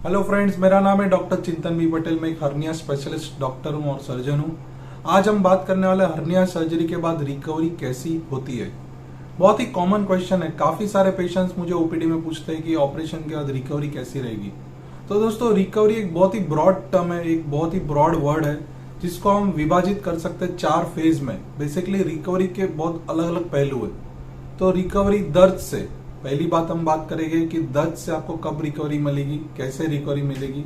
Hello friends, मेरा नाम है डॉक्टर चिंतन बी पटेल। मैं एक हर्निया स्पेशलिस्ट डॉक्टर हूं और सर्जन हूं। आज हम बात करने वाले हर्निया सर्जरी के बाद रिकवरी कैसी होती है। बहुत ही कॉमन क्वेश्चन है। काफी सारे पेशेंट्स मुझे ओपीडी में पूछते हैं कि ऑपरेशन के बाद रिकवरी कैसी रहेगी। तो दोस्तों, रिकवरी एक बहुत ही ब्रॉड टर्म है, एक बहुत ही ब्रॉड वर्ड है जिसको हम विभाजित कर सकते हैं 4 फेज में। बेसिकली रिकवरी के बहुत अलग अलग पहलू है। तो रिकवरी दर्द से, पहली बात हम बात करेंगे कि दर्द से आपको कब रिकवरी मिलेगी, कैसे रिकवरी मिलेगी,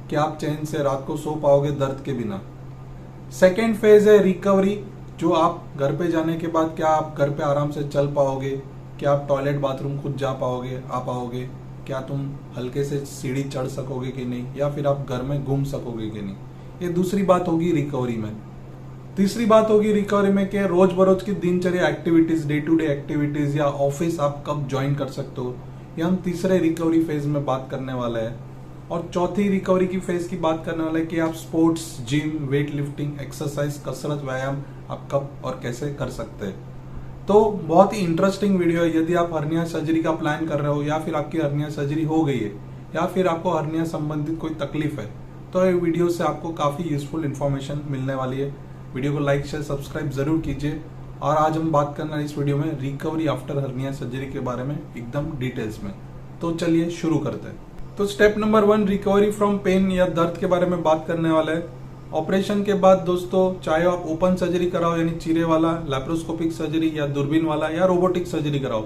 क्या आप चैन से रात को सो पाओगे दर्द के बिना। सेकेंड फेज है रिकवरी, जो आप घर पे जाने के बाद क्या आप घर पे आराम से चल पाओगे, क्या आप टॉयलेट बाथरूम खुद जा पाओगे, आ पाओगे, क्या तुम हल्के से सीढ़ी चढ़ सकोगे कि नहीं, या फिर आप घर में घूम सकोगे कि नहीं। ये दूसरी बात होगी रिकवरी में। तीसरी बात होगी रिकवरी में कि रोज बरोज की दिनचर्या activities, day to day activities या ऑफिस आप कब ज्वाइन कर सकते हो। ये हम तीसरे रिकवरी फेज में बात करने वाले हैं। और चौथी रिकवरी की फेज की बात करने वाले हैं कि आप sports, gym, weight lifting, exercise, कसरत, व्यायाम आप कब और कैसे कर सकते हैं। तो बहुत ही इंटरेस्टिंग वीडियो है। यदि आप हर्निया सर्जरी का प्लान कर रहे हो, या फिर आपकी हर्निया सर्जरी हो गई है, या फिर आपको हर्निया संबंधित कोई तकलीफ है, तो ये वीडियो से आपको काफी यूजफुल इन्फॉर्मेशन मिलने वाली है। वीडियो को लाइक, शेयर, सब्सक्राइब जरूर कीजिए। और आज हम बात करना है इस वीडियो में रिकवरी आफ्टर हर्निया सर्जरी के बारे में एकदम डिटेल्स में। तो चलिए शुरू करते हैं। तो step number 1, recovery from pain या दर्द के बारे में बात करने वाला है। ऑपरेशन के बाद दोस्तों, चाहे आप ओपन सर्जरी कराओ यानी चीरे वाला, लैप्रोस्कोपिक सर्जरी या दूरबीन वाला, या रोबोटिक सर्जरी कराओ,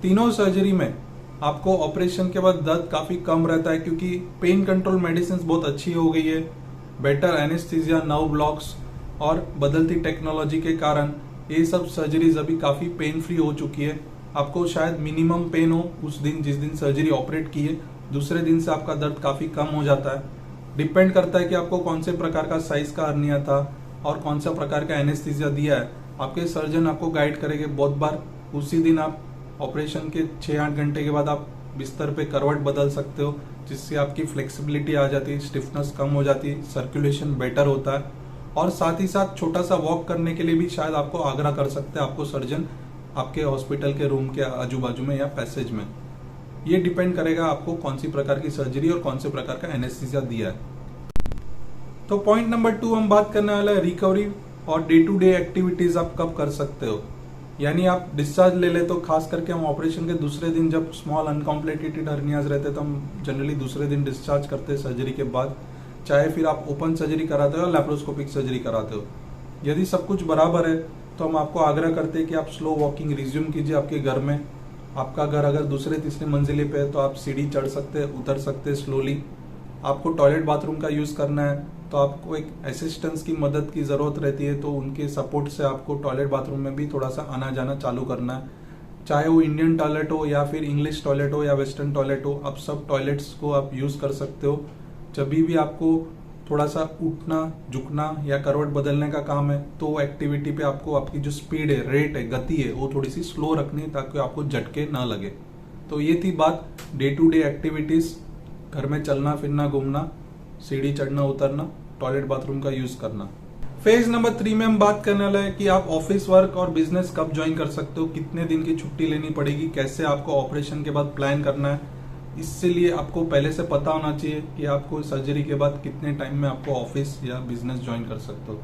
तीनों सर्जरी में आपको ऑपरेशन के बाद दर्द काफी कम रहता है, क्योंकि पेन कंट्रोल मेडिसिन बहुत अच्छी हो गई है। बेटर एनेस्थीसिया, नर्व ब्लॉक्स और बदलती टेक्नोलॉजी के कारण ये सब सर्जरीज अभी काफी पेन फ्री हो चुकी है। आपको शायद मिनिमम पेन हो उस दिन जिस दिन सर्जरी ऑपरेट की है, दूसरे दिन से आपका दर्द काफी कम हो जाता है। डिपेंड करता है कि आपको कौन से प्रकार का साइज का हर्निया था और कौन सा प्रकार का एनेस्थीसिया दिया है। आपके सर्जन आपको गाइड करेंगे। बहुत बार उसी दिन आप ऑपरेशन के 6-8 घंटे के बाद आप बिस्तर पे करवट बदल सकते हो, जिससे आपकी फ्लेक्सिबिलिटी आ जाती है, स्टिफनेस कम हो जाती है, सर्कुलेशन बेटर होता है। और साथ ही साथ छोटा सा वॉक करने के लिए भी शायद आपको आग्रह कर सकते हैं आपको सर्जन, आपके हॉस्पिटल के रूम के आजू बाजू में या पैसेज में। ये डिपेंड करेगा आपको कौन सी प्रकार की सर्जरी और कौन से प्रकार का एनेस्थीसिया दिया है। तो पॉइंट नंबर 2 हम बात करने वाला है रिकवरी और डे टू डे एक्टिविटीज आप कब कर सकते हो। यानी आप डिस्चार्ज ले ले तो खास करके हम ऑपरेशन के दूसरे दिन, जब स्मॉल अनकॉम्प्लिकेटेड हर्नियाज रहते तो हम जनरली दूसरे दिन डिस्चार्ज करते हैं सर्जरी के बाद, चाहे फिर आप ओपन सर्जरी कराते हो या लैप्रोस्कोपिक सर्जरी कराते हो। यदि सब कुछ बराबर है तो हम आपको आग्रह करते हैं कि आप स्लो वॉकिंग रिज्यूम कीजिए आपके घर में। आपका घर अगर दूसरे तीसरे मंजिले पे है तो आप सीढ़ी चढ़ सकते हैं, उतर सकते हैं स्लोली। आपको टॉयलेट बाथरूम का यूज करना है तो आपको एक असिस्टेंस की मदद की जरूरत रहती है, तो उनके सपोर्ट से आपको टॉयलेट बाथरूम में भी थोड़ा सा आना जाना चालू करना है। चाहे वो इंडियन टॉयलेट हो या फिर इंग्लिश टॉयलेट हो या वेस्टर्न टॉयलेट हो, आप सब टॉयलेट्स को आप यूज कर सकते हो। जब भी आपको थोड़ा सा उठना, झुकना या करवट बदलने का काम है, तो वो एक्टिविटी पे आपको आपकी जो स्पीड है, रेट है, गति है, वो थोड़ी सी स्लो रखनी है ताकि आपको झटके ना लगे। तो ये थी बात डे टू डे एक्टिविटीज, घर में चलना फिरना, घूमना, सीढ़ी चढ़ना उतरना, टॉयलेट बाथरूम का यूज करना। फेज नंबर 3 में हम बात करने वाले हैं कि आप ऑफिस वर्क और बिजनेस कब ज्वाइन कर सकते हो, कितने दिन की छुट्टी लेनी पड़ेगी, कैसे आपको ऑपरेशन के बाद प्लान करना है। इससे लिए आपको पहले से पता होना चाहिए कि आपको सर्जरी के बाद कितने टाइम में आपको ऑफिस या बिजनेस ज्वाइन कर सकते हो।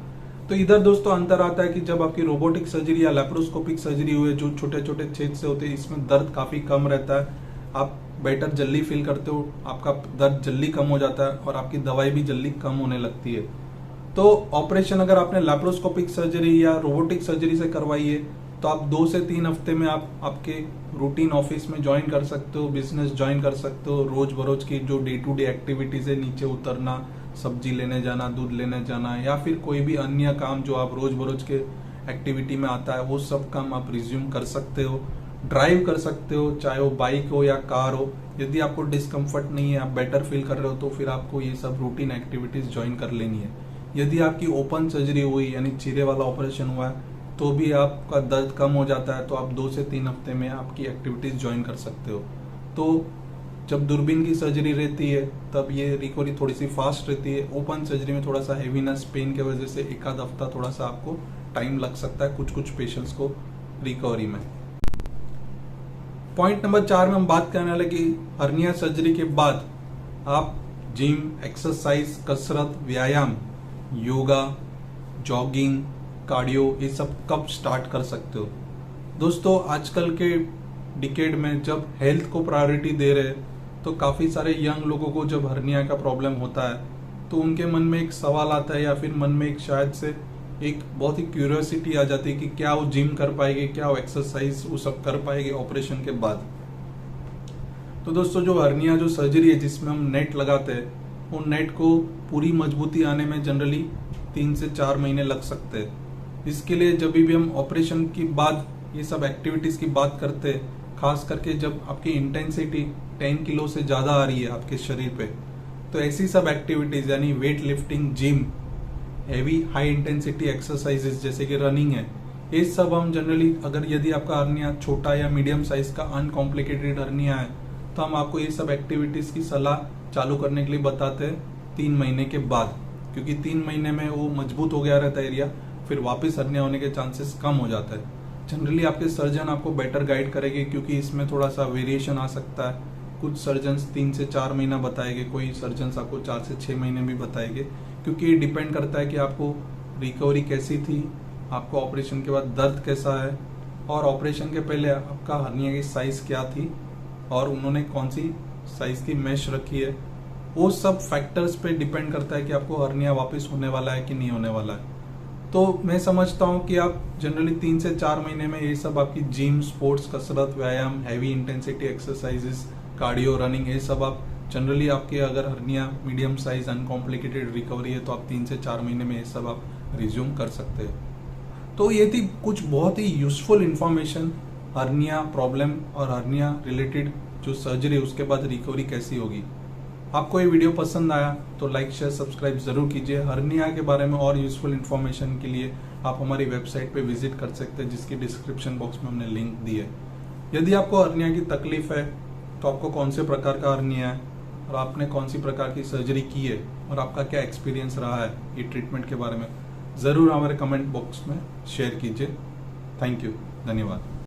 तो इधर दोस्तों अंतर आता है कि जब आपकी रोबोटिक सर्जरी या लैप्रोस्कोपिक सर्जरी हुई, जो छोटे छोटे छेद से होते हैं, इसमें दर्द काफी कम रहता है, आप बेटर जल्दी फील करते हो, आपका दर्द जल्दी कम हो जाता है और आपकी दवाई भी जल्दी कम होने लगती है। तो ऑपरेशन अगर आपने लैप्रोस्कोपिक सर्जरी या रोबोटिक सर्जरी से करवाई है तो आप 2 से 3 हफ्ते में आप आपके रूटीन ऑफिस में ज्वाइन कर सकते हो, बिजनेस ज्वाइन कर सकते हो। रोज बरोज की जो डे टू डे एक्टिविटीज है, नीचे उतरना, सब्जी लेने जाना, दूध लेने जाना, या फिर कोई भी अन्य काम जो आप रोज बरोज के एक्टिविटी में आता है, वो सब काम आप रिज्यूम कर सकते हो। ड्राइव कर सकते हो, चाहे वो बाइक हो या कार हो। यदि आपको डिस्कम्फर्ट नहीं है, आप बेटर फील कर रहे हो, तो फिर आपको ये सब रूटीन एक्टिविटीज ज्वाइन कर लेनी है। यदि आपकी ओपन सर्जरी हुई यानी चीरे वाला ऑपरेशन हुआ है, तो भी आपका दर्द कम हो जाता है, तो आप 2 से 3 हफ्ते में आपकी एक्टिविटीज ज्वाइन कर सकते हो। तो जब दूरबीन की सर्जरी रहती है तब ये रिकवरी थोड़ी सी फास्ट रहती है। ओपन सर्जरी में थोड़ा सा हेवीनेस, पेन की वजह से 1 आध हफ्ता थोड़ा सा आपको टाइम लग सकता है कुछ पेशेंट्स को रिकवरी में। पॉइंट नंबर 4 में हम बात करने वाले कि हर्निया सर्जरी के बाद आप जिम, एक्सरसाइज, कसरत, व्यायाम, योगा, जॉगिंग, कार्डियो, ये सब कब स्टार्ट कर सकते हो? दोस्तों, आजकल के डिकेड में जब हेल्थ को प्रायोरिटी दे रहे तो काफी सारे यंग लोगों को जब हर्निया का प्रॉब्लम होता है तो उनके मन में एक सवाल आता है या फिर मन में एक शायद से एक बहुत ही क्यूरियोसिटी आ जाती है कि क्या वो जिम कर पाएंगे, क्या वो एक्सरसाइज वो सब कर पाएंगे ऑपरेशन के बाद। तो दोस्तों, जो हर्निया जो सर्जरी है जिसमें हम नेट लगाते हैं, उन नेट को पूरी मजबूती आने में जनरली 3 से 4 महीने लग सकते हैं। इसके लिए जब भी हम ऑपरेशन की बाद ये सब एक्टिविटीज की बात करते हैं, खास करके जब आपकी इंटेंसिटी 10 किलो से ज्यादा आ रही है आपके शरीर पे, तो ऐसी सब एक्टिविटीज यानी weight lifting, gym, heavy high intensity exercises जैसे कि रनिंग है, ये सब हम जनरली अगर यदि आपका हर्निया छोटा या मीडियम साइज का अनकॉम्प्लिकेटेड हर्निया है तो हम आपको ये सब एक्टिविटीज की सलाह चालू करने के लिए बताते हैं 3 महीने के बाद, क्योंकि 3 महीने में वो मजबूत हो गया रहता है एरिया, फिर वापस हर्निया होने के चांसेस कम हो जाता है। जनरली आपके सर्जन आपको बेटर गाइड करेंगे क्योंकि इसमें थोड़ा सा वेरिएशन आ सकता है। कुछ सर्जन्स 3 से 4 महीना बताएंगे, कोई सर्जन्स आपको 4 से 6 महीने भी बताएंगे, क्योंकि ये डिपेंड करता है कि आपको रिकवरी कैसी थी, आपको ऑपरेशन के बाद दर्द कैसा है, और ऑपरेशन के पहले आपका हर्निया की साइज क्या थी और उन्होंने कौन सी साइज की मेश रखी है। वो सब फैक्टर्स पे डिपेंड करता है कि आपको हर्निया वापस होने वाला है कि नहीं होने वाला है। तो मैं समझता हूँ कि आप जनरली 3 से 4 महीने में ये सब आपकी जिम, स्पोर्ट्स, कसरत, व्यायाम, heavy intensity exercises, cardio, running, ये सब आप जनरली आपके अगर hernia medium size uncomplicated recovery है तो आप 3 से 4 महीने में ये सब आप रिज्यूम कर सकते हैं। तो ये थी कुछ बहुत ही यूजफुल इंफॉर्मेशन हर्निया प्रॉब्लम और हर्निया रिलेटेड जो सर्जरी उसके बाद रिकवरी कैसी होगी। आपको ये वीडियो पसंद आया तो लाइक, शेयर, सब्सक्राइब जरूर कीजिए। हर्निया के बारे में और यूजफुल इंफॉर्मेशन के लिए आप हमारी वेबसाइट पे विजिट कर सकते हैं, जिसकी डिस्क्रिप्शन बॉक्स में हमने लिंक दी है। यदि आपको हर्निया की तकलीफ है तो आपको कौन से प्रकार का हर्निया है और आपने कौन सी प्रकार की सर्जरी की है और आपका क्या एक्सपीरियंस रहा है ये ट्रीटमेंट के बारे में, जरूर हमारे कमेंट बॉक्स में शेयर कीजिए। थैंक यू, धन्यवाद।